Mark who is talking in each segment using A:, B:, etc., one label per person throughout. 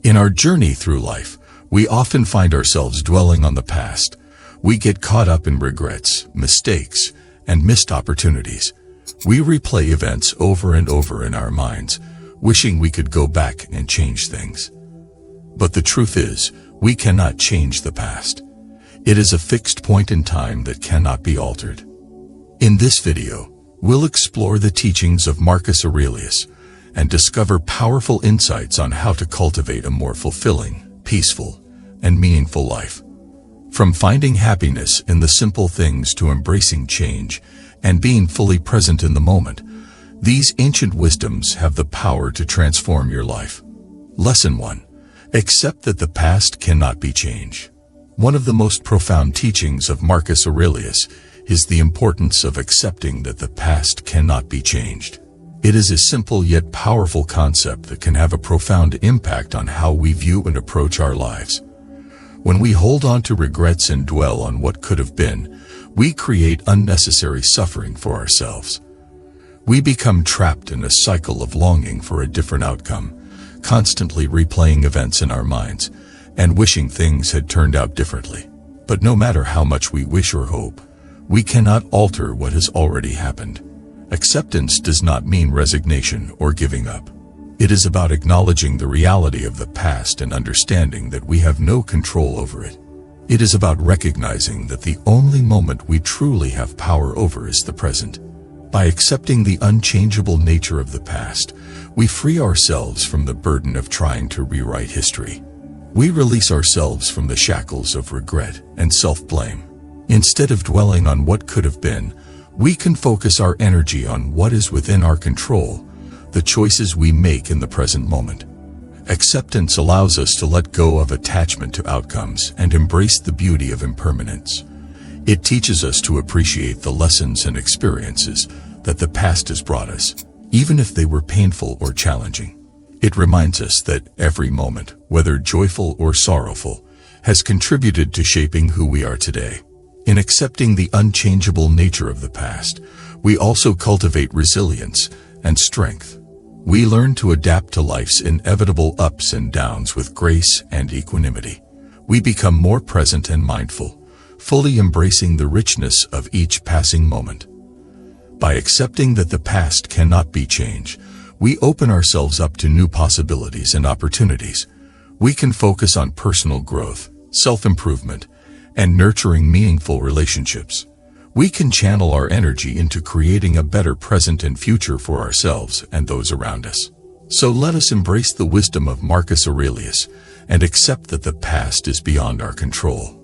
A: In our journey through life, we often find ourselves dwelling on the past. We get caught up in regrets, mistakes, and missed opportunities. We replay events over and over in our minds, wishing we could go back and change things. But the truth is, we cannot change the past. It is a fixed point in time that cannot be altered. In this video, we'll explore the teachings of Marcus Aurelius and discover powerful insights on how to cultivate a more fulfilling, peaceful, and meaningful life. From finding happiness in the simple things to embracing change and being fully present in the moment, these ancient wisdoms have the power to transform your life. Lesson 1. Accept that the past cannot be changed. One of the most profound teachings of Marcus Aurelius is the importance of accepting that the past cannot be changed. It is a simple yet powerful concept that can have a profound impact on how we view and approach our lives. When we hold on to regrets and dwell on what could have been, we create unnecessary suffering for ourselves. We become trapped in a cycle of longing for a different outcome, constantly replaying events in our minds and wishing things had turned out differently. But no matter how much we wish or hope, we cannot alter what has already happened. Acceptance does not mean resignation or giving up. It is about acknowledging the reality of the past and understanding that we have no control over it. It is about recognizing that the only moment we truly have power over is the present. By accepting the unchangeable nature of the past, we free ourselves from the burden of trying to rewrite history. We release ourselves from the shackles of regret and self-blame. Instead of dwelling on what could have been, we can focus our energy on what is within our control, the choices we make in the present moment. Acceptance allows us to let go of attachment to outcomes and embrace the beauty of impermanence. It teaches us to appreciate the lessons and experiences that the past has brought us, even if they were painful or challenging. It reminds us that every moment, whether joyful or sorrowful, has contributed to shaping who we are today. In accepting the unchangeable nature of the past, we also cultivate resilience and strength. We learn to adapt to life's inevitable ups and downs with grace and equanimity. We become more present and mindful, fully embracing the richness of each passing moment. By accepting that the past cannot be changed, we open ourselves up to new possibilities and opportunities. We can focus on personal growth, self-improvement, and nurturing meaningful relationships. We can channel our energy into creating a better present and future for ourselves and those around us. So let us embrace the wisdom of Marcus Aurelius and accept that the past is beyond our control.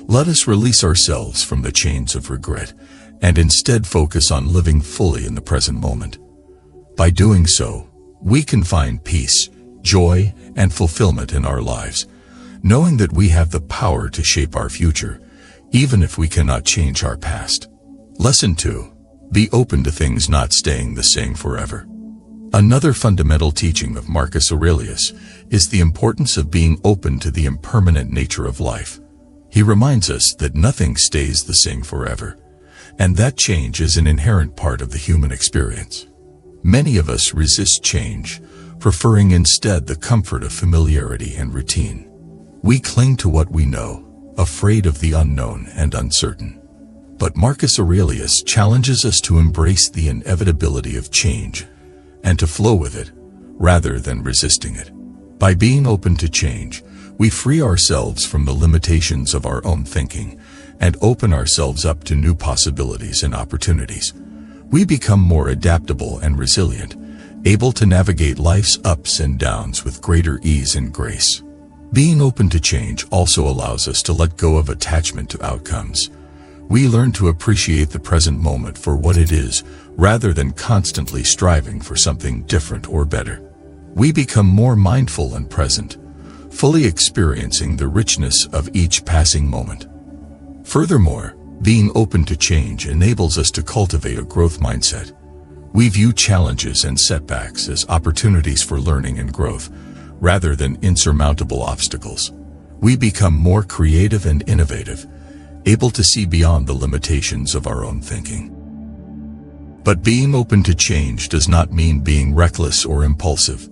A: Let us release ourselves from the chains of regret and instead focus on living fully in the present moment. By doing so, we can find peace, joy, and fulfillment in our lives, knowing that we have the power to shape our future, even if we cannot change our past. Lesson 2. Be open to things not staying the same forever. Another fundamental teaching of Marcus Aurelius is the importance of being open to the impermanent nature of life. He reminds us that nothing stays the same forever, and that change is an inherent part of the human experience. Many of us resist change, preferring instead the comfort of familiarity and routine. We cling to what we know, afraid of the unknown and uncertain. But Marcus Aurelius challenges us to embrace the inevitability of change and to flow with it, rather than resisting it. By being open to change, we free ourselves from the limitations of our own thinking and open ourselves up to new possibilities and opportunities. We become more adaptable and resilient, able to navigate life's ups and downs with greater ease and grace. Being open to change also allows us to let go of attachment to outcomes. We learn to appreciate the present moment for what it is, rather than constantly striving for something different or better. We become more mindful and present, fully experiencing the richness of each passing moment. Furthermore, being open to change enables us to cultivate a growth mindset. We view challenges and setbacks as opportunities for learning and growth, rather than insurmountable obstacles. We become more creative and innovative, able to see beyond the limitations of our own thinking. But being open to change does not mean being reckless or impulsive.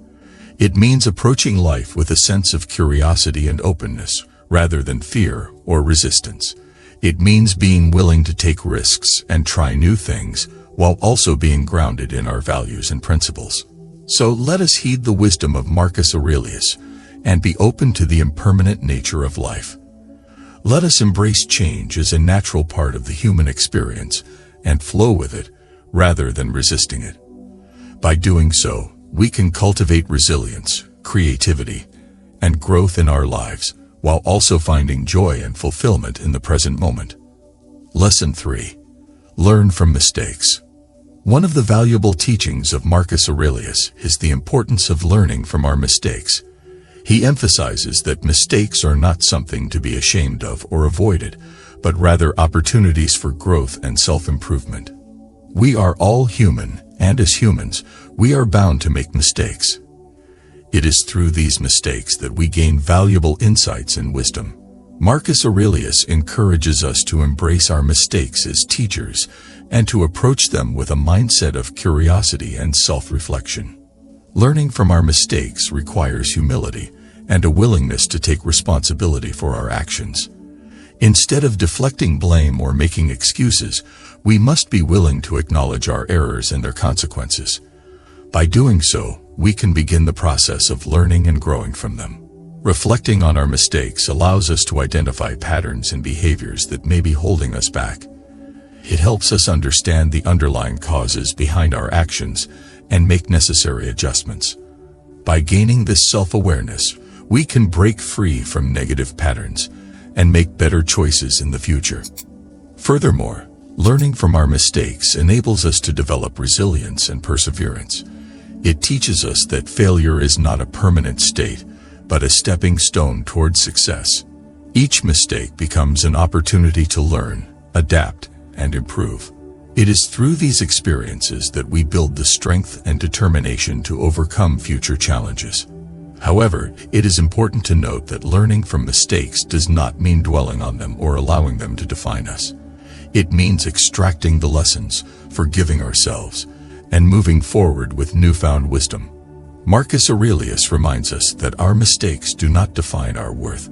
A: It means approaching life with a sense of curiosity and openness, rather than fear or resistance. It means being willing to take risks and try new things, while also being grounded in our values and principles. So let us heed the wisdom of Marcus Aurelius and be open to the impermanent nature of life. Let us embrace change as a natural part of the human experience and flow with it, rather than resisting it. By doing so, we can cultivate resilience, creativity, and growth in our lives, while also finding joy and fulfillment in the present moment. Lesson 3. Learn from mistakes. One of the valuable teachings of Marcus Aurelius is the importance of learning from our mistakes. He emphasizes that mistakes are not something to be ashamed of or avoided, but rather opportunities for growth and self-improvement. We are all human, and as humans, we are bound to make mistakes. It is through these mistakes that we gain valuable insights and wisdom. Marcus Aurelius encourages us to embrace our mistakes as teachers and to approach them with a mindset of curiosity and self-reflection. Learning from our mistakes requires humility and a willingness to take responsibility for our actions. Instead of deflecting blame or making excuses, we must be willing to acknowledge our errors and their consequences. By doing so, we can begin the process of learning and growing from them. Reflecting on our mistakes allows us to identify patterns and behaviors that may be holding us back. It helps us understand the underlying causes behind our actions and make necessary adjustments. By gaining this self-awareness, we can break free from negative patterns and make better choices in the future. Furthermore, learning from our mistakes enables us to develop resilience and perseverance. It teaches us that failure is not a permanent state, but a stepping stone towards success. Each mistake becomes an opportunity to learn, adapt, and improve. It is through these experiences that we build the strength and determination to overcome future challenges. However, it is important to note that learning from mistakes does not mean dwelling on them or allowing them to define us. It means extracting the lessons, forgiving ourselves, and moving forward with newfound wisdom. Marcus Aurelius reminds us that our mistakes do not define our worth,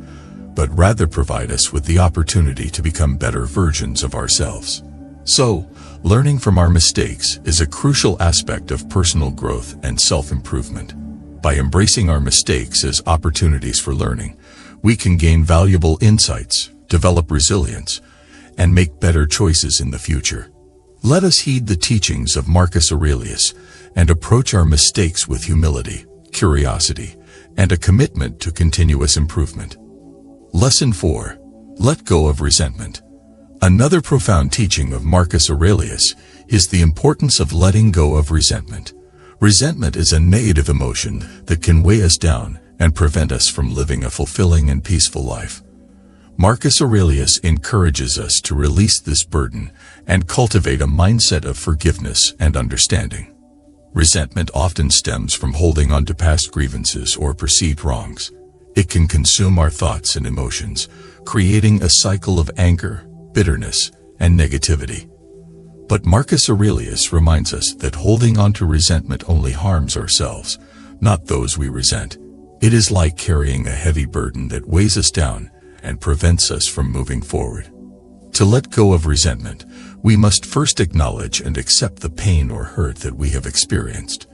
A: but rather provide us with the opportunity to become better versions of ourselves. So, learning from our mistakes is a crucial aspect of personal growth and self-improvement. By embracing our mistakes as opportunities for learning, we can gain valuable insights, develop resilience, and make better choices in the future. Let us heed the teachings of Marcus Aurelius and approach our mistakes with humility, curiosity, and a commitment to continuous improvement. Lesson 4. Let go of resentment. Another profound teaching of Marcus Aurelius is the importance of letting go of resentment. Resentment is a negative emotion that can weigh us down and prevent us from living a fulfilling and peaceful life. Marcus Aurelius encourages us to release this burden and cultivate a mindset of forgiveness and understanding. Resentment often stems from holding on to past grievances or perceived wrongs. It can consume our thoughts and emotions, creating a cycle of anger, bitterness, and negativity. But Marcus Aurelius reminds us that holding on to resentment only harms ourselves, not those we resent. It is like carrying a heavy burden that weighs us down and prevents us from moving forward. To let go of resentment, we must first acknowledge and accept the pain or hurt that we have experienced.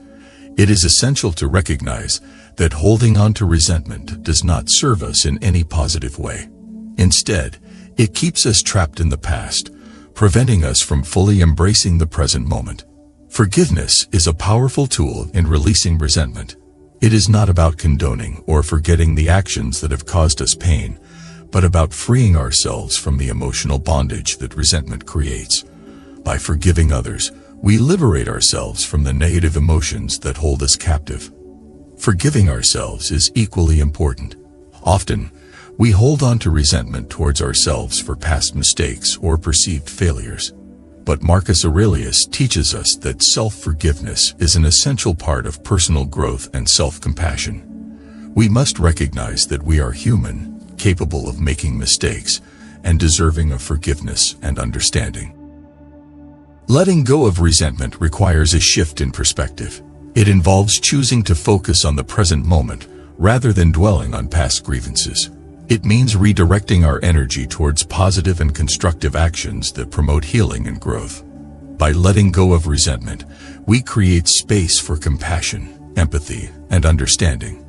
A: It is essential to recognize that holding on to resentment does not serve us in any positive way. Instead, it keeps us trapped in the past, preventing us from fully embracing the present moment. Forgiveness is a powerful tool in releasing resentment. It is not about condoning or forgetting the actions that have caused us pain, but about freeing ourselves from the emotional bondage that resentment creates. By forgiving others, we liberate ourselves from the negative emotions that hold us captive. Forgiving ourselves is equally important. Often, we hold on to resentment towards ourselves for past mistakes or perceived failures. But Marcus Aurelius teaches us that self-forgiveness is an essential part of personal growth and self-compassion. We must recognize that we are human, capable of making mistakes, and deserving of forgiveness and understanding. Letting go of resentment requires a shift in perspective. It involves choosing to focus on the present moment rather than dwelling on past grievances. It means redirecting our energy towards positive and constructive actions that promote healing and growth. By letting go of resentment, we create space for compassion, empathy, and understanding.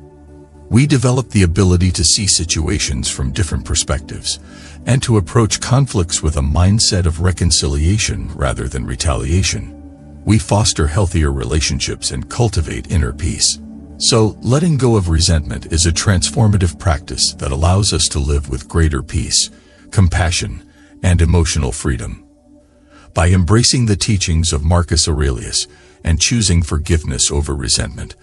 A: We develop the ability to see situations from different perspectives and to approach conflicts with a mindset of reconciliation rather than retaliation. We foster healthier relationships and cultivate inner peace. So, letting go of resentment is a transformative practice that allows us to live with greater peace, compassion, and emotional freedom. By embracing the teachings of Marcus Aurelius and choosing forgiveness over resentment,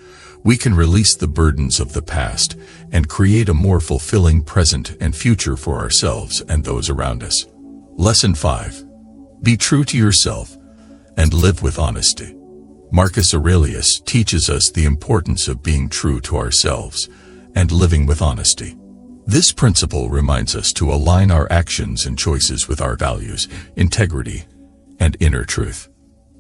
A: we can release the burdens of the past and create a more fulfilling present and future for ourselves and those around us. Lesson 5. Be true to yourself and live with honesty. Marcus Aurelius teaches us the importance of being true to ourselves and living with honesty. This principle reminds us to align our actions and choices with our values, integrity, and inner truth.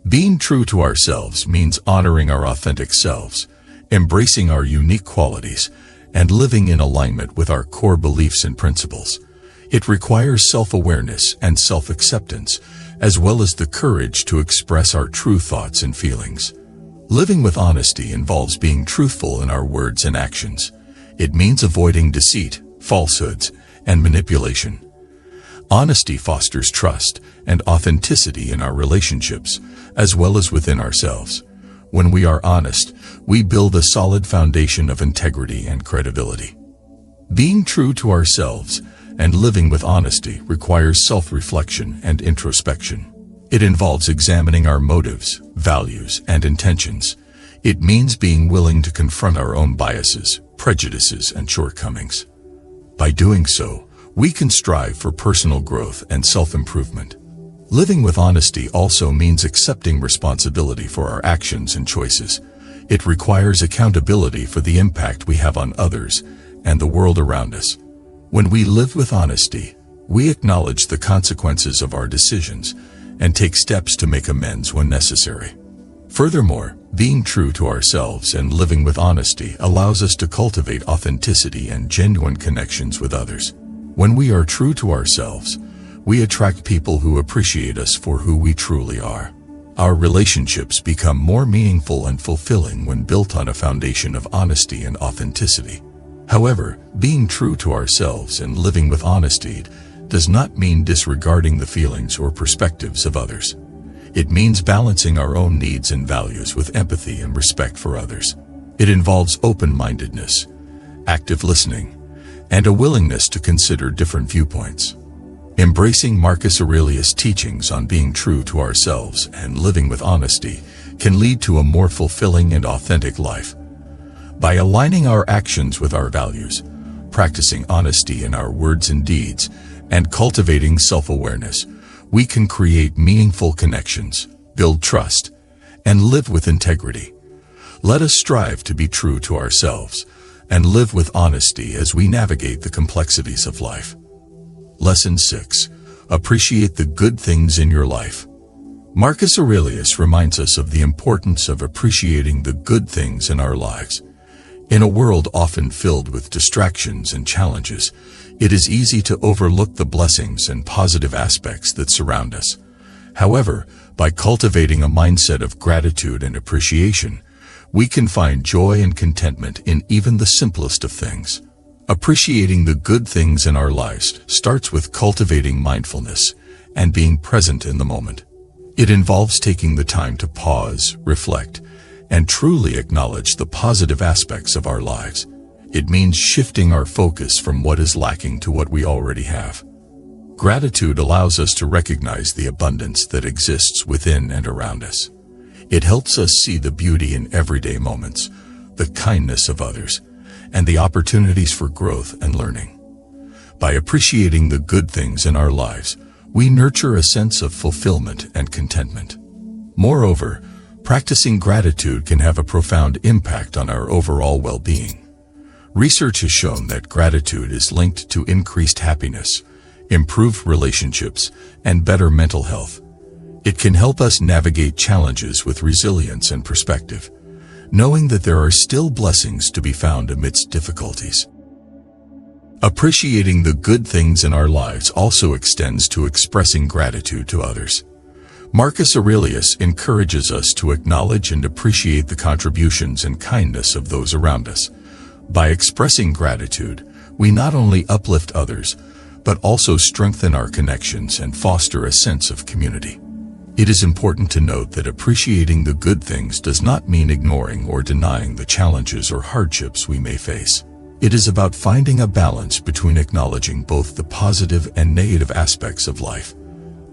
A: Being true to ourselves means honoring our authentic selves, embracing our unique qualities, and living in alignment with our core beliefs and principles. It requires self-awareness and self-acceptance, as well as the courage to express our true thoughts and feelings. Living with honesty involves being truthful in our words and actions. It means avoiding deceit, falsehoods, and manipulation. Honesty fosters trust and authenticity in our relationships, as well as within ourselves. When we are honest, we build a solid foundation of integrity and credibility. Being true to ourselves and living with honesty requires self-reflection and introspection. It involves examining our motives, values, and intentions. It means being willing to confront our own biases, prejudices, and shortcomings. By doing so, we can strive for personal growth and self-improvement. Living with honesty also means accepting responsibility for our actions and choices. It requires accountability for the impact we have on others and the world around us. When we live with honesty, we acknowledge the consequences of our decisions and take steps to make amends when necessary. Furthermore, being true to ourselves and living with honesty allows us to cultivate authenticity and genuine connections with others. When we are true to ourselves, we attract people who appreciate us for who we truly are. Our relationships become more meaningful and fulfilling when built on a foundation of honesty and authenticity. However, being true to ourselves and living with honesty does not mean disregarding the feelings or perspectives of others. It means balancing our own needs and values with empathy and respect for others. It involves open-mindedness, active listening, and a willingness to consider different viewpoints. Embracing Marcus Aurelius' teachings on being true to ourselves and living with honesty can lead to a more fulfilling and authentic life. By aligning our actions with our values, practicing honesty in our words and deeds, and cultivating self-awareness, we can create meaningful connections, build trust, and live with integrity. Let us strive to be true to ourselves and live with honesty as we navigate the complexities of life. Lesson 6. Appreciate the good things in your life. Marcus Aurelius reminds us of the importance of appreciating the good things in our lives. In a world often filled with distractions and challenges, it is easy to overlook the blessings and positive aspects that surround us. However, by cultivating a mindset of gratitude and appreciation, we can find joy and contentment in even the simplest of things. Appreciating the good things in our lives starts with cultivating mindfulness and being present in the moment. It involves taking the time to pause, reflect, and truly acknowledge the positive aspects of our lives. It means shifting our focus from what is lacking to what we already have. Gratitude allows us to recognize the abundance that exists within and around us. It helps us see the beauty in everyday moments, the kindness of others, and the opportunities for growth and learning. By appreciating the good things in our lives, we nurture a sense of fulfillment and contentment. Moreover, practicing gratitude can have a profound impact on our overall well-being. Research has shown that gratitude is linked to increased happiness, improved relationships, and better mental health. It can help us navigate challenges with resilience and perspective, knowing that there are still blessings to be found amidst difficulties. Appreciating the good things in our lives also extends to expressing gratitude to others. Marcus Aurelius encourages us to acknowledge and appreciate the contributions and kindness of those around us. By expressing gratitude, we not only uplift others, but also strengthen our connections and foster a sense of community. It is important to note that appreciating the good things does not mean ignoring or denying the challenges or hardships we may face. It is about finding a balance between acknowledging both the positive and negative aspects of life.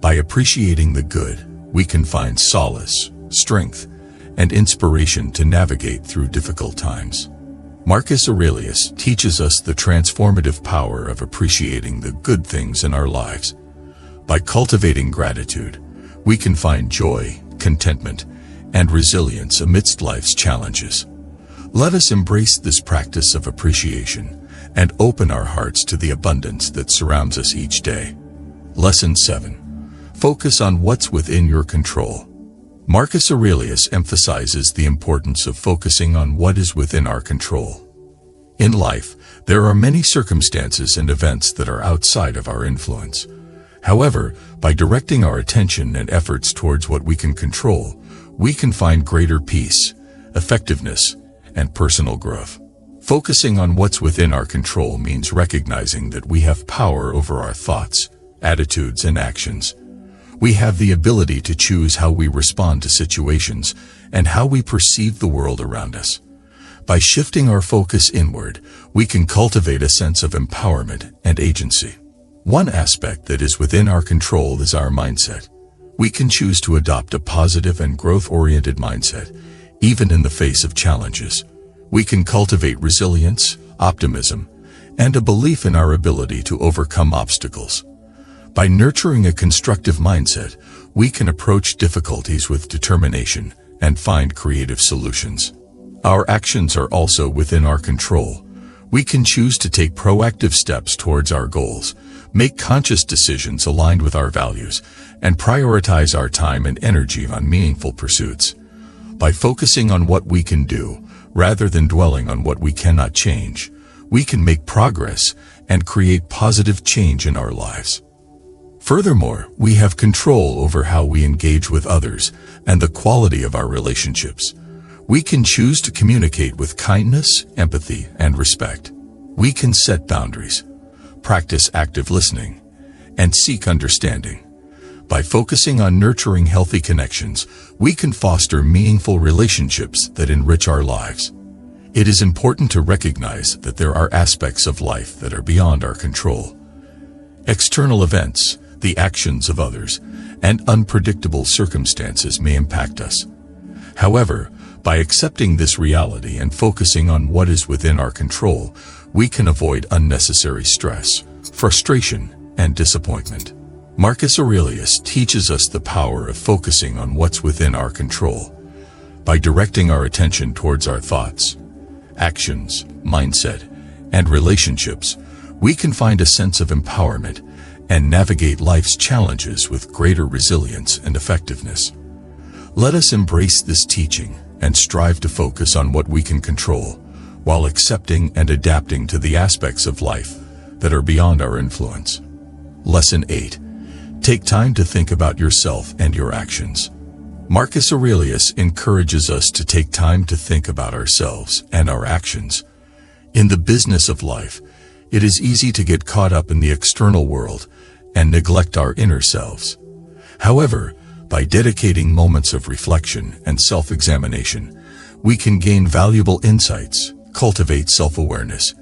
A: By appreciating the good, we can find solace, strength, and inspiration to navigate through difficult times. Marcus Aurelius teaches us the transformative power of appreciating the good things in our lives. By cultivating gratitude, we can find joy, contentment, and resilience amidst life's challenges. Let us embrace this practice of appreciation and open our hearts to the abundance that surrounds us each day. Lesson 7. Focus on what's within your control. Marcus Aurelius emphasizes the importance of focusing on what is within our control. In life, there are many circumstances and events that are outside of our influence. However, by directing our attention and efforts towards what we can control, we can find greater peace, effectiveness, and personal growth. Focusing on what's within our control means recognizing that we have power over our thoughts, attitudes, and actions. We have the ability to choose how we respond to situations and how we perceive the world around us. By shifting our focus inward, we can cultivate a sense of empowerment and agency. One aspect that is within our control is our mindset. We can choose to adopt a positive and growth-oriented mindset, even in the face of challenges. We can cultivate resilience, optimism, and a belief in our ability to overcome obstacles. By nurturing a constructive mindset, we can approach difficulties with determination and find creative solutions. Our actions are also within our control. We can choose to take proactive steps towards our goals, make conscious decisions aligned with our values, and prioritize our time and energy on meaningful pursuits. By focusing on what we can do, rather than dwelling on what we cannot change, we can make progress and create positive change in our lives. Furthermore, we have control over how we engage with others and the quality of our relationships. We can choose to communicate with kindness, empathy, and respect. We can set boundaries, practice active listening, and seek understanding. By focusing on nurturing healthy connections, we can foster meaningful relationships that enrich our lives. It is important to recognize that there are aspects of life that are beyond our control. External events, the actions of others, and unpredictable circumstances may impact us. However, by accepting this reality and focusing on what is within our control, we can avoid unnecessary stress, frustration, and disappointment. Marcus Aurelius teaches us the power of focusing on what's within our control. By directing our attention towards our thoughts, actions, mindset, and relationships, we can find a sense of empowerment and navigate life's challenges with greater resilience and effectiveness. Let us embrace this teaching and strive to focus on what we can control, while accepting and adapting to the aspects of life that are beyond our influence. Lesson 8. Take time to think about yourself and your actions. Marcus Aurelius encourages us to take time to think about ourselves and our actions. In the business of life, it is easy to get caught up in the external world and neglect our inner selves. However, by dedicating moments of reflection and self-examination, we can gain valuable insights, cultivate self-awareness,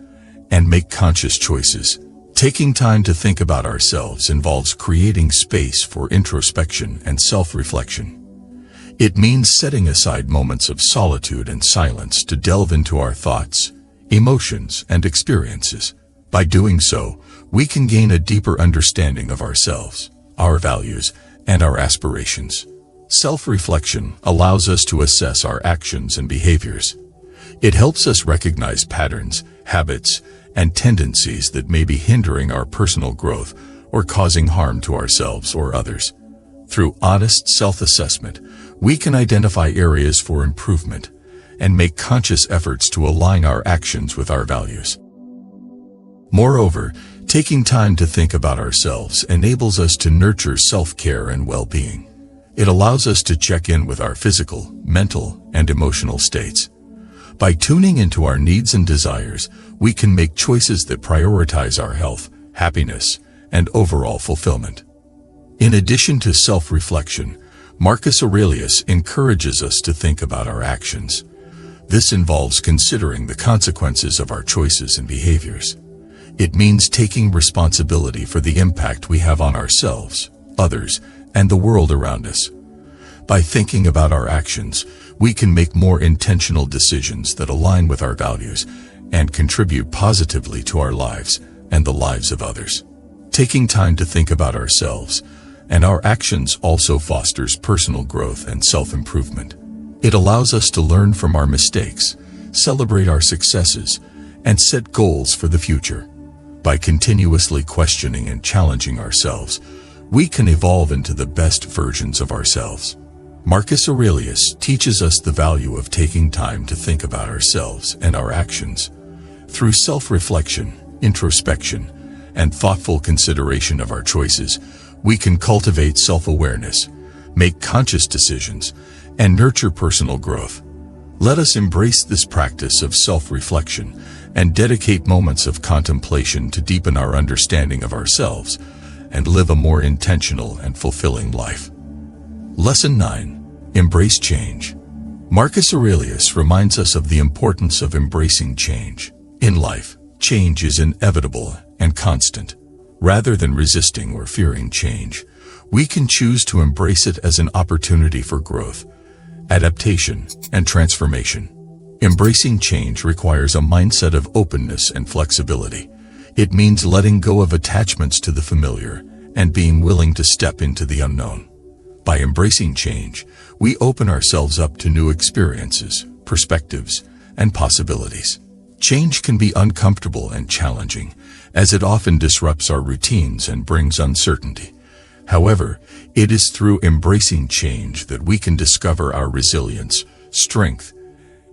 A: and make conscious choices. Taking time to think about ourselves involves creating space for introspection and self-reflection. It means setting aside moments of solitude and silence to delve into our thoughts, emotions, and experiences. By doing so, we can gain a deeper understanding of ourselves, our values, and our aspirations. Self-reflection allows us to assess our actions and behaviors. It helps us recognize patterns, habits, and tendencies that may be hindering our personal growth or causing harm to ourselves or others. Through honest self-assessment, we can identify areas for improvement and make conscious efforts to align our actions with our values. Moreover, taking time to think about ourselves enables us to nurture self-care and well-being. It allows us to check in with our physical, mental, and emotional states. By tuning into our needs and desires, we can make choices that prioritize our health, happiness, and overall fulfillment. In addition to self-reflection, Marcus Aurelius encourages us to think about our actions. This involves considering the consequences of our choices and behaviors. It means taking responsibility for the impact we have on ourselves, others, and the world around us. By thinking about our actions, we can make more intentional decisions that align with our values and contribute positively to our lives and the lives of others. Taking time to think about ourselves and our actions also fosters personal growth and self-improvement. It allows us to learn from our mistakes, celebrate our successes, and set goals for the future. By continuously questioning and challenging ourselves, we can evolve into the best versions of ourselves. Marcus Aurelius teaches us the value of taking time to think about ourselves and our actions. Through self-reflection, introspection, and thoughtful consideration of our choices, we can cultivate self-awareness, make conscious decisions, and nurture personal growth. Let us embrace this practice of self-reflection and dedicate moments of contemplation to deepen our understanding of ourselves and live a more intentional and fulfilling life. Lesson 9. Embrace change. Marcus Aurelius reminds us of the importance of embracing change. In life, change is inevitable and constant. Rather than resisting or fearing change, we can choose to embrace it as an opportunity for growth, adaptation, and transformation. Embracing change requires a mindset of openness and flexibility. It means letting go of attachments to the familiar and being willing to step into the unknown. By embracing change, we open ourselves up to new experiences, perspectives, and possibilities. Change can be uncomfortable and challenging, as it often disrupts our routines and brings uncertainty. However, it is through embracing change that we can discover our resilience, strength,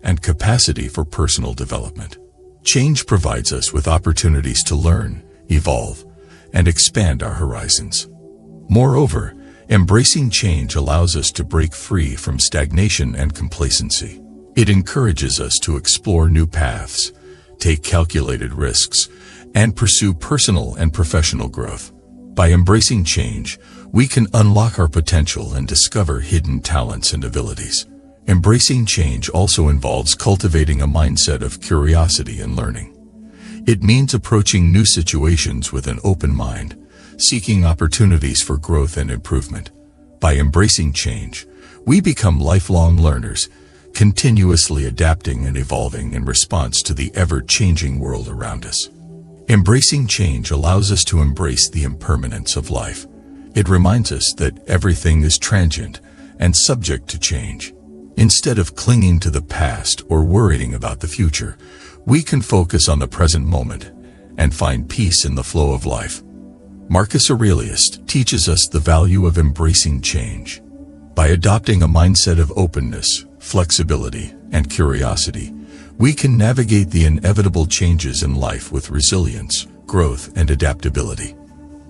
A: and capacity for personal development. Change provides us with opportunities to learn, evolve, and expand our horizons. Moreover, embracing change allows us to break free from stagnation and complacency. It encourages us to explore new paths, take calculated risks, and pursue personal and professional growth. By embracing change, we can unlock our potential and discover hidden talents and abilities. Embracing change also involves cultivating a mindset of curiosity and learning. It means approaching new situations with an open mind, seeking opportunities for growth and improvement. By embracing change, we become lifelong learners, continuously adapting and evolving in response to the ever-changing world around us. Embracing change allows us to embrace the impermanence of life. It reminds us that everything is transient and subject to change. Instead of clinging to the past or worrying about the future, we can focus on the present moment and find peace in the flow of life. Marcus Aurelius teaches us the value of embracing change. By adopting a mindset of openness, flexibility, and curiosity, we can navigate the inevitable changes in life with resilience, growth, and adaptability.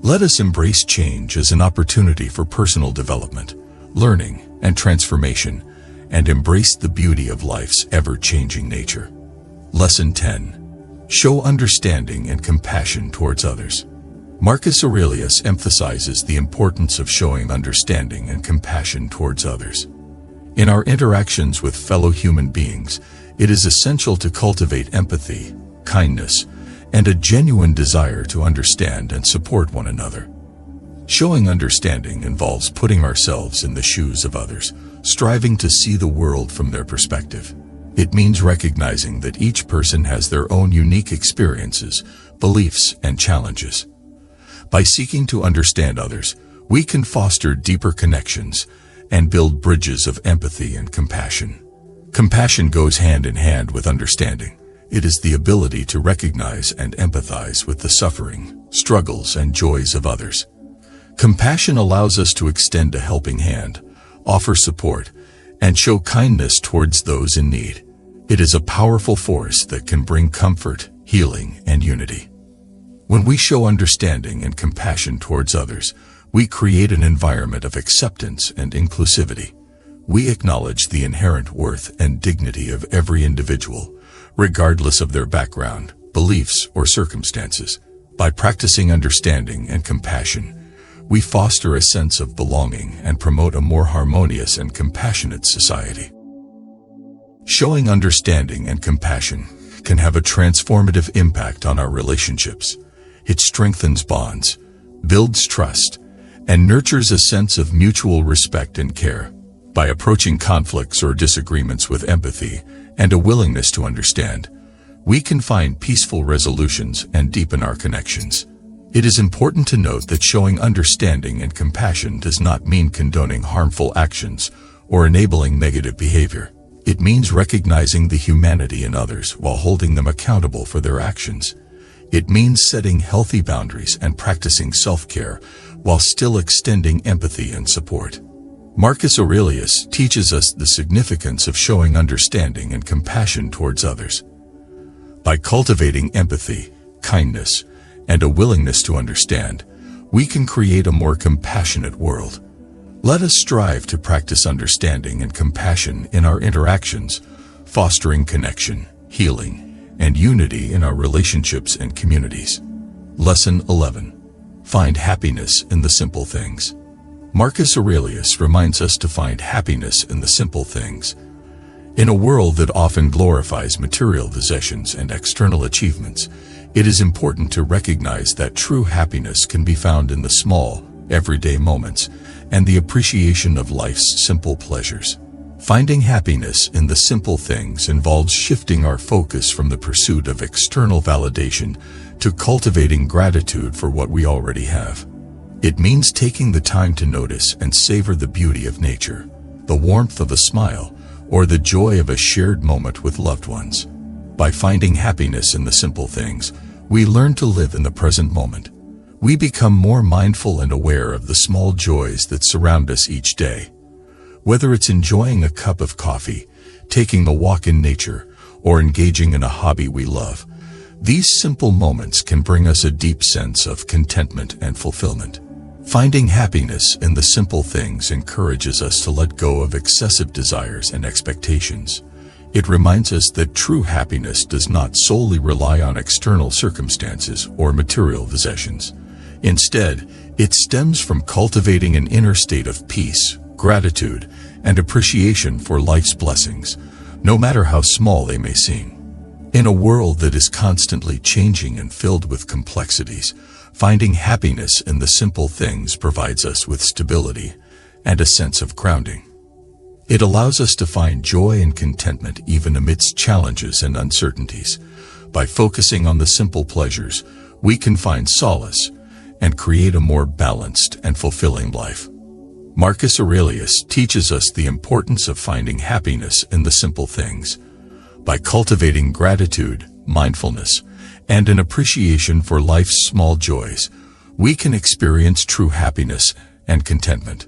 A: Let us embrace change as an opportunity for personal development, learning, and transformation, and embrace the beauty of life's ever-changing nature. Lesson 10. Show understanding and compassion towards others. Marcus Aurelius emphasizes the importance of showing understanding and compassion towards others. In our interactions with fellow human beings, it is essential to cultivate empathy, kindness, and a genuine desire to understand and support one another. Showing understanding involves putting ourselves in the shoes of others, striving to see the world from their perspective. It means recognizing that each person has their own unique experiences, beliefs, and challenges. By seeking to understand others, we can foster deeper connections and build bridges of empathy and compassion. Compassion goes hand in hand with understanding. It is the ability to recognize and empathize with the suffering, struggles, and joys of others. Compassion allows us to extend a helping hand, offer support, and show kindness towards those in need. It is a powerful force that can bring comfort, healing, and unity. When we show understanding and compassion towards others, we create an environment of acceptance and inclusivity. We acknowledge the inherent worth and dignity of every individual, regardless of their background, beliefs, or circumstances. By practicing understanding and compassion, we foster a sense of belonging and promote a more harmonious and compassionate society. Showing understanding and compassion can have a transformative impact on our relationships. It strengthens bonds, builds trust, and nurtures a sense of mutual respect and care. By approaching conflicts or disagreements with empathy and a willingness to understand, we can find peaceful resolutions and deepen our connections. It is important to note that showing understanding and compassion does not mean condoning harmful actions or enabling negative behavior. It means recognizing the humanity in others while holding them accountable for their actions. It means setting healthy boundaries and practicing self-care while still extending empathy and support. Marcus Aurelius teaches us the significance of showing understanding and compassion towards others. By cultivating empathy, kindness, and a willingness to understand, we can create a more compassionate world. Let us strive to practice understanding and compassion in our interactions, fostering connection, healing, and unity in our relationships and communities. Lesson 11. Find happiness in the simple things. Marcus Aurelius reminds us to find happiness in the simple things. In a world that often glorifies material possessions and external achievements, it is important to recognize that true happiness can be found in the small, everyday moments and the appreciation of life's simple pleasures. Finding happiness in the simple things involves shifting our focus from the pursuit of external validation to cultivating gratitude for what we already have. It means taking the time to notice and savor the beauty of nature, the warmth of a smile, or the joy of a shared moment with loved ones. By finding happiness in the simple things, we learn to live in the present moment. We become more mindful and aware of the small joys that surround us each day. Whether it's enjoying a cup of coffee, taking a walk in nature, or engaging in a hobby we love, these simple moments can bring us a deep sense of contentment and fulfillment. Finding happiness in the simple things encourages us to let go of excessive desires and expectations. It reminds us that true happiness does not solely rely on external circumstances or material possessions. Instead, it stems from cultivating an inner state of peace, gratitude, and appreciation for life's blessings, no matter how small they may seem. In a world that is constantly changing and filled with complexities, finding happiness in the simple things provides us with stability and a sense of grounding. It allows us to find joy and contentment even amidst challenges and uncertainties. By focusing on the simple pleasures, we can find solace and create a more balanced and fulfilling life. Marcus Aurelius teaches us the importance of finding happiness in the simple things. By cultivating gratitude, mindfulness, and an appreciation for life's small joys, we can experience true happiness and contentment.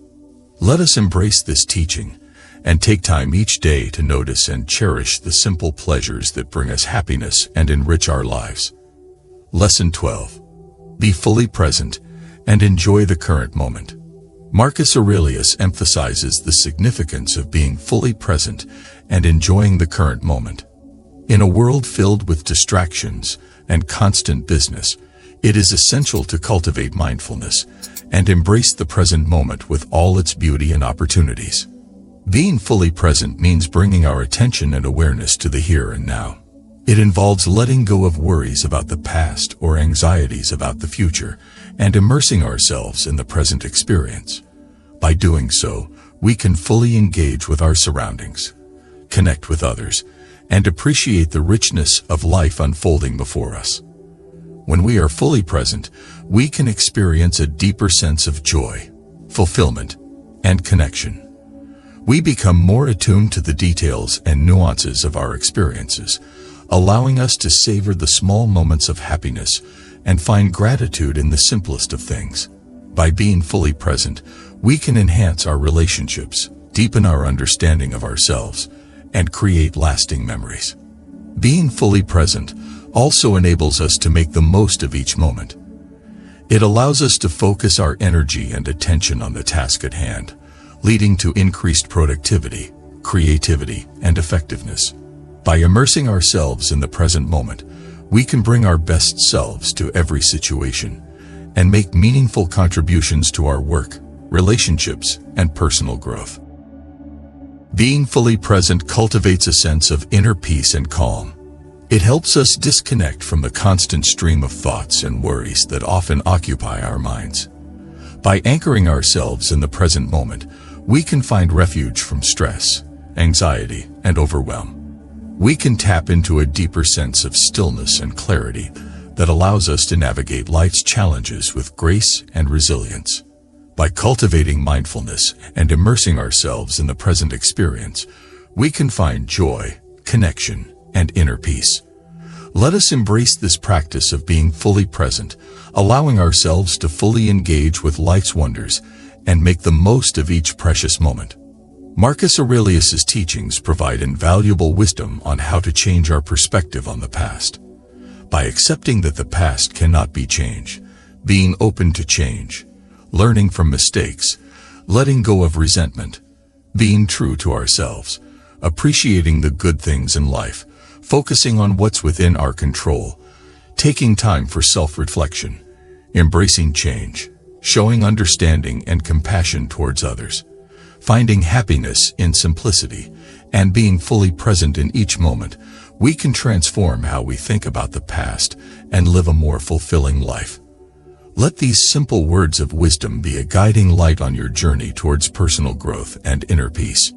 A: Let us embrace this teaching and take time each day to notice and cherish the simple pleasures that bring us happiness and enrich our lives. Lesson 12. Be fully present and enjoy the current moment. Marcus Aurelius emphasizes the significance of being fully present and enjoying the current moment. In a world filled with distractions and constant business, it is essential to cultivate mindfulness and embrace the present moment with all its beauty and opportunities. Being fully present means bringing our attention and awareness to the here and now. It involves letting go of worries about the past or anxieties about the future and immersing ourselves in the present experience. By doing so, we can fully engage with our surroundings, connect with others, and appreciate the richness of life unfolding before us. When we are fully present, we can experience a deeper sense of joy, fulfillment, and connection. We become more attuned to the details and nuances of our experiences, allowing us to savor the small moments of happiness and find gratitude in the simplest of things. By being fully present, we can enhance our relationships, deepen our understanding of ourselves, and create lasting memories. Being fully present also enables us to make the most of each moment. It allows us to focus our energy and attention on the task at hand, leading to increased productivity, creativity, and effectiveness. By immersing ourselves in the present moment, we can bring our best selves to every situation and make meaningful contributions to our work, relationships, and personal growth. Being fully present cultivates a sense of inner peace and calm. It helps us disconnect from the constant stream of thoughts and worries that often occupy our minds. By anchoring ourselves in the present moment, we can find refuge from stress, anxiety, and overwhelm. We can tap into a deeper sense of stillness and clarity that allows us to navigate life's challenges with grace and resilience. By cultivating mindfulness and immersing ourselves in the present experience, we can find joy, connection, and inner peace. Let us embrace this practice of being fully present, allowing ourselves to fully engage with life's wonders and make the most of each precious moment. Marcus Aurelius's teachings provide invaluable wisdom on how to change our perspective on the past. By accepting that the past cannot be changed, being open to change, learning from mistakes, letting go of resentment, being true to ourselves, appreciating the good things in life, focusing on what's within our control, taking time for self-reflection, embracing change, showing understanding and compassion towards others, finding happiness in simplicity, and being fully present in each moment, we can transform how we think about the past and live a more fulfilling life. Let these simple words of wisdom be a guiding light on your journey towards personal growth and inner peace.